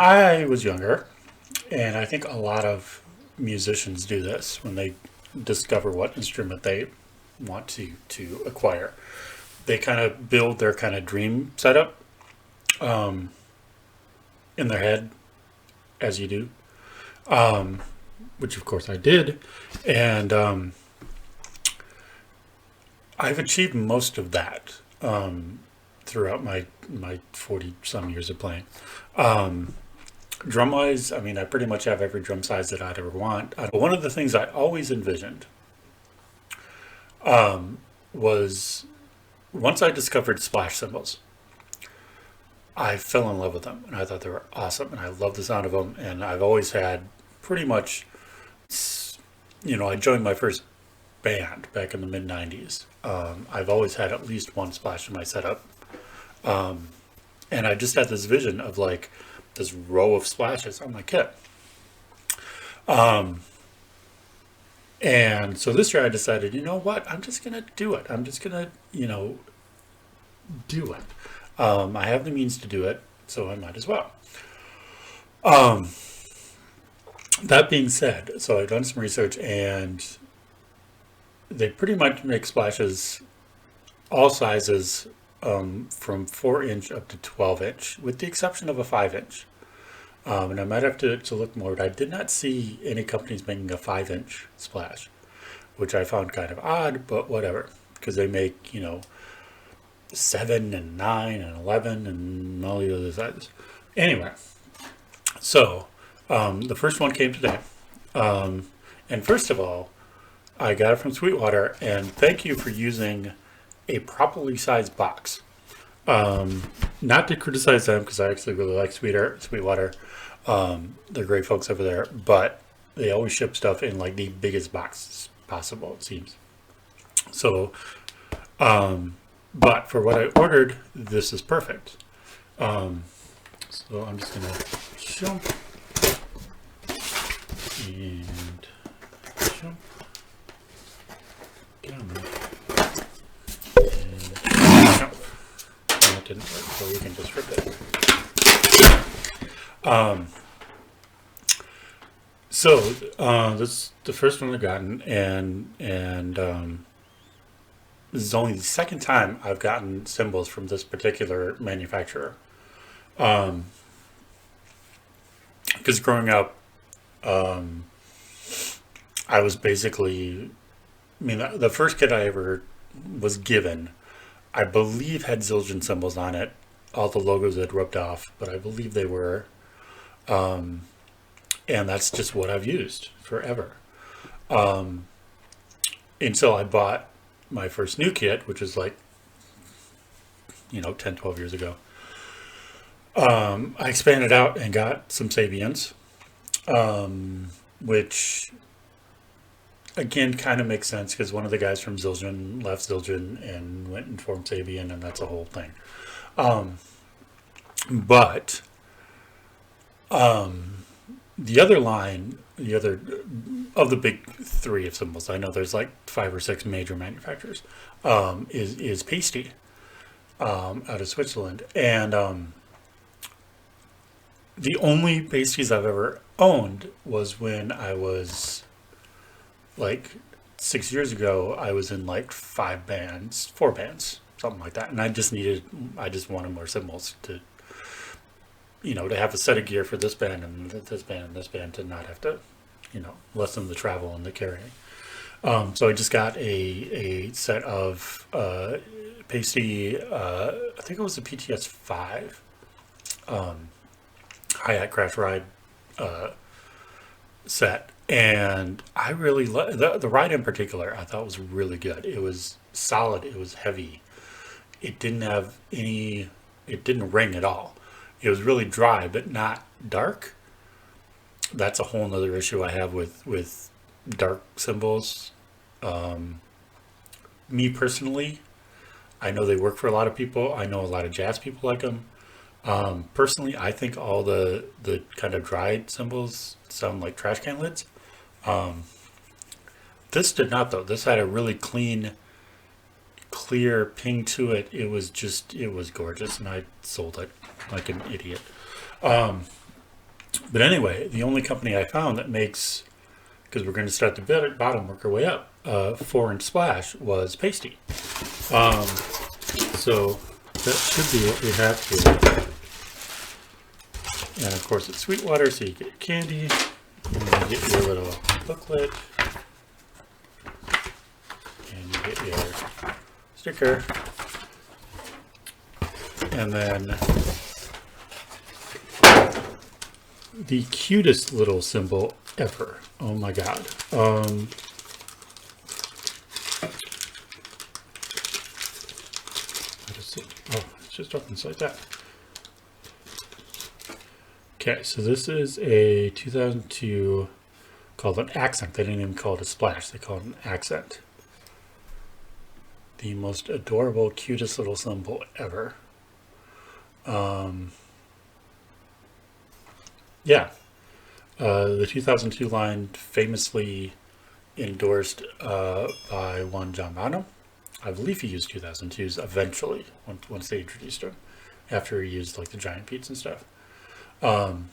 I was younger, and I think a lot of musicians do this when they discover what instrument they want to acquire. They kind of build their kind of dream setup um, in their head, as you do, um, which of course I did, and I've achieved most of that throughout my 40 some years of playing. Um, Drum wise, I mean, I pretty much have every drum size that I'd ever want. But one of the things I always envisioned was once I discovered splash cymbals, I fell in love with them and I thought they were awesome and I love the sound of them. And I've always had pretty much, I joined my first band back in the mid 90s. I've always had at least one splash in my setup. Um, and I just had this vision of like this row of splashes on my kit. Um, and so this year I decided, you know what? I'm just going to do it. I'm just going to, do it. I have the means to do it, so I might as well. Um, that being said, so I've done some research and they pretty much make splashes all sizes from 4 inch up to 12 inch, with the exception of a 5 inch. And I might have to look more, but I did not see any companies making a 5 inch splash, which I found kind of odd, but whatever, because they make, 7 and 9 and 11 and all the other sizes. Anyway, so the first one came today. And first of all, I got it from Sweetwater, and thank you for using a properly sized box. Not to criticize them, because I actually really like Sweetwater. They're great folks over there, but they always ship stuff in like the biggest boxes possible, it seems. So, but for what I ordered, this is perfect. So I'm just gonna jump and jump down and jump. And that didn't work, so we can just rip it. This is the first one I've gotten, and this is only the second time I've gotten cymbals from this particular manufacturer. Because growing up, I was basically, the first kit I ever was given, I believe had Zildjian cymbals on it. All the logos had rubbed off, but I believe they were. And that's just what I've used forever. Until I bought my first new kit, which is like, 10, 12 years ago. I expanded out and got some Sabians, which again kind of makes sense because one of the guys from Zildjian left Zildjian and went and formed Sabian, and that's a whole thing. But the other line, the other of the big three of cymbals, I know there's like 5 or 6 major manufacturers, is Paiste, out of Switzerland. And the only pasties I've ever owned was when I was like 6 years ago. I was in like 4 bands, something like that. And I just wanted more cymbals to, to have a set of gear for this band and this band and this band, to not have to, lessen the travel and the carrying. So I just got a set of Paiste, I think it was a PTS 5 hi-hat crash ride set, and I really the ride in particular. I thought was really good. It was solid. It was heavy. It didn't ring at all. It was really dry, but not dark. That's a whole nother issue I have with dark cymbals. Me personally, I know they work for a lot of people. I know a lot of jazz people like them. Personally, I think all the kind of dried cymbals sound like trash can lids. This did not, though. This had a really clear ping to it. It was gorgeous, and I sold it like an idiot. But anyway, the only company I found that makes, because we're going to start the bottom, work our way up, 4-inch splash was Paiste. So that should be what we have here. And of course it's Sweetwater, so you get your candy, and you get your little booklet, and you get your sticker, and then the cutest little cymbal ever. Oh my god. Oh, it's just up inside that. Okay, so this is a 2002 called an accent. They didn't even call it a splash, they called it an accent. The most adorable, cutest little cymbal ever. Yeah. The 2002 line famously endorsed by one John Bonham. I believe he used 2002s eventually, once they introduced him, after he used like the giant beats and stuff. And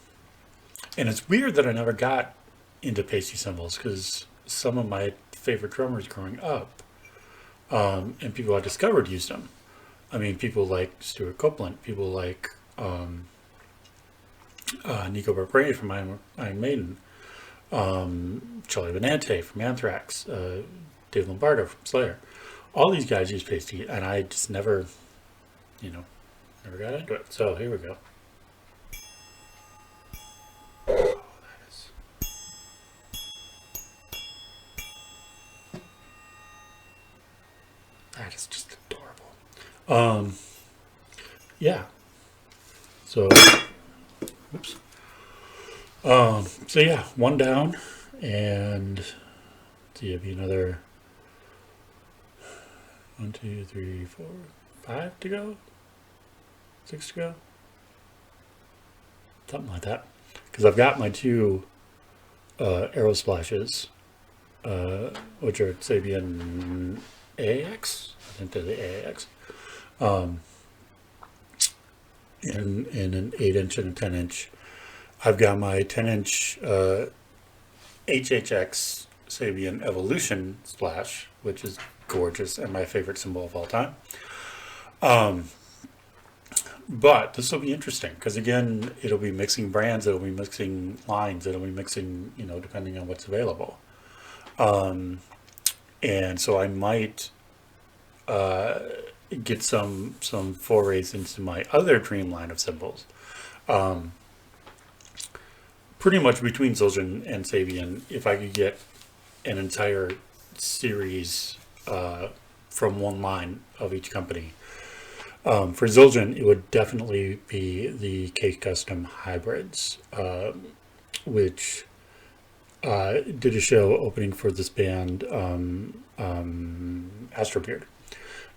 it's weird that I never got into Paiste cymbals, because some of my favorite drummers growing up, and people I discovered used them. I mean, people like Stuart Copeland, people like Nico Barbrady from Iron Maiden, Charlie Benante from Anthrax, Dave Lombardo from Slayer. All these guys use Paiste, and I just never got into it. So here we go. Oh, that is just adorable. Yeah. So, oops. So yeah, one down, and see, it'd be another 1, 2, 3, 4, 5 to go, 6 to go, something like that. Because I've got my two arrow splashes, which are Sabian AX. I think they're the AX. In an 8-inch and a 10-inch. I've got my 10-inch HHX Sabian Evolution splash, which is gorgeous and my favorite cymbal of all time. But this will be interesting because, again, it'll be mixing brands, it'll be mixing lines, it'll be mixing, depending on what's available. And so I might get some forays into my other dream line of cymbals. Pretty much between Zildjian and Sabian, if I could get an entire series from one line of each company. For Zildjian, it would definitely be the K Custom hybrids, which did a show opening for this band, Astrobeard.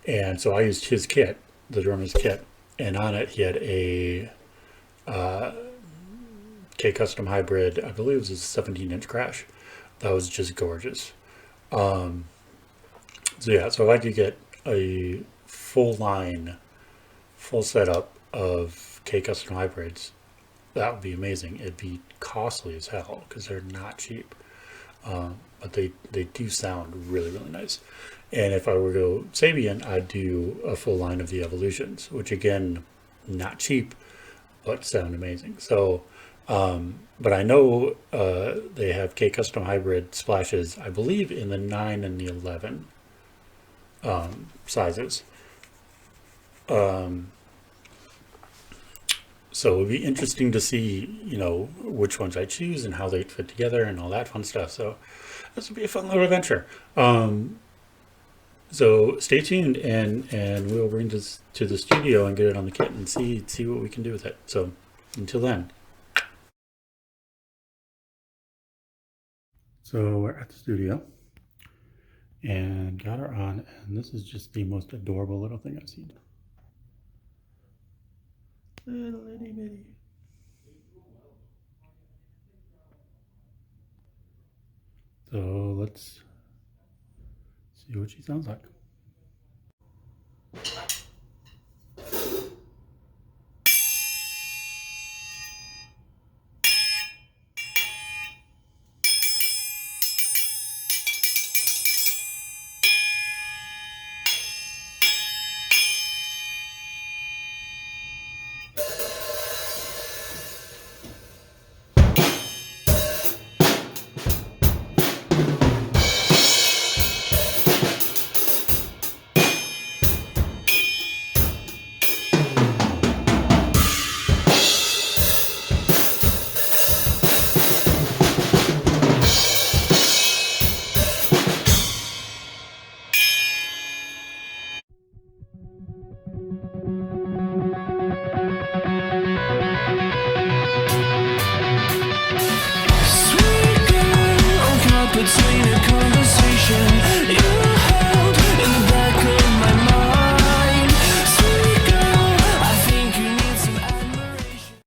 And so I used his kit, the drummer's kit, and on it he had a K Custom hybrid. I believe it was a 17-inch crash. That was just gorgeous. So yeah, so if I could get a full setup of K Custom hybrids, that would be amazing. It'd be costly as hell because they're not cheap, but they do sound really, really nice. And if I were to go Sabian, I'd do a full line of the Evolutions, which again, not cheap, but sound amazing. So, but I know they have K Custom hybrid splashes, I believe, in the 9 and the 11 sizes. So it would be interesting to see, which ones I choose and how they fit together and all that fun stuff. So this will be a fun little adventure. So stay tuned, and we'll bring this to the studio and get it on the kit and see what we can do with it. So until then. So we're at the studio and got her on, and this is just the most adorable little thing I've seen. Little itty bitty. So let's see what she sounds like. between a conversation